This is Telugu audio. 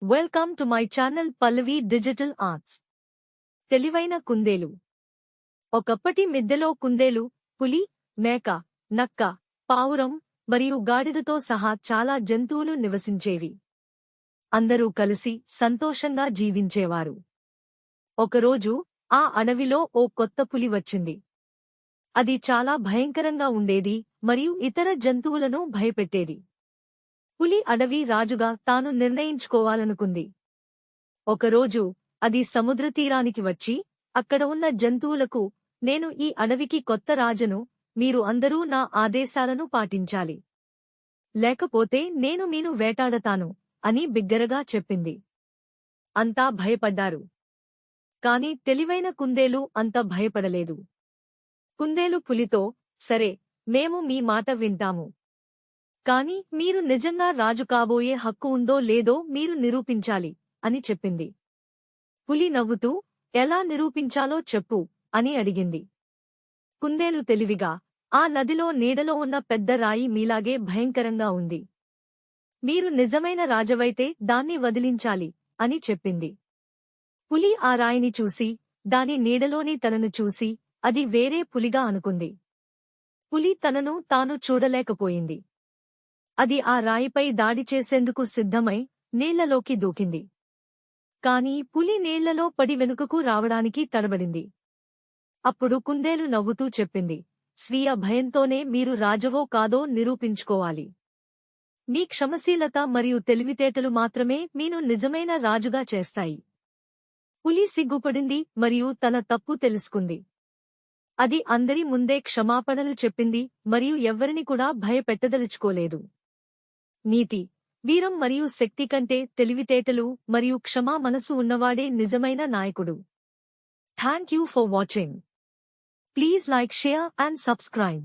Welcome to my channel Pallavi digital arts. తెలివైన కుందేలు. ఒకప్పటి మిద్దెలో కుందేలు, పులి, మేక, నక్క, పావురం మరియు గాడిదతో సహా చాలా జంతువులు నివసించేవి. అందరూ కలిసి సంతోషంగా జీవించేవారు. ఒకరోజు ఆ అడవిలో ఓ కొత్త పులి వచ్చింది. అది చాలా భయంకరంగా ఉండేది మరియు ఇతర జంతువులను భయపెట్టేది. పులి అడవి రాజుగా తాను నిర్ణయించుకోవాలనుకుంది. ఒకరోజు అది సముద్రతీరానికి వచ్చి అక్కడ ఉన్న జంతువులకు, నేను ఈ అడవికి కొత్త రాజను, మీరు అందరూ నా ఆదేశాలను పాటించాలి. లేకపోతే నేను మీను వేటాడతాను అని బిగ్గరగా చెప్పింది. అంతా భయపడ్డారు. కాని తెలివైన కుందేలు అంత భయపడలేదు. కుందేలు పులితో, సరే, మేము మీ మాట వింటాము. కాని మీరు నిజంగా రాజు కాబోయే హక్కు ఉందో లేదో మీరు నిరూపించాలి అని చెప్పింది. పులి నవ్వుతూ, ఎలా నిరూపించాలో చెప్పు అని అడిగింది. కుందేలు తెలివిగా, ఆ నదిలో నీడలో ఉన్న పెద్ద రాయి మీలాగే భయంకరంగా ఉంది. మీరు నిజమైన రాజవైతే దాన్ని వదిలించాలి అని చెప్పింది. పులి ఆ రాయిని చూసి, దాని నీడలోని తనను చూసి, అది వేరే పులిగా అనుకుంది. పులి తనను తాను చూడలేకపోయింది. అది ఆ రాయిపై దాడి చేసేందుకు సిద్ధమై నీళ్లలోకి దూకింది. కాని పులి నీళ్లలో పడి వెనుకకు రావడానికి తడబడింది. అప్పుడు కుందేలు నవ్వుతూ చెప్పింది, స్వీయ భయంతోనే మీరు రాజవో కాదో నిరూపించుకోవాలి. మీ క్షమశీలత మరియు తెలివితేటలు మాత్రమే మీను నిజమైన రాజుగా చేస్తాయి. పులి సిగ్గుపడింది మరియు తన తప్పు తెలుసుకుంది. అది అందరి ముందే క్షమాపణలు చెప్పింది మరియు ఎవ్వరిని కూడా భయపెట్టదలుచుకోలేదు. నీతి, వీరం మరియు శక్తి కంటే తెలివితేటలు మరియు క్షమా మనసు ఉన్నవాడే నిజమైన నాయకుడు. Thank you for watching. Please like, share and subscribe.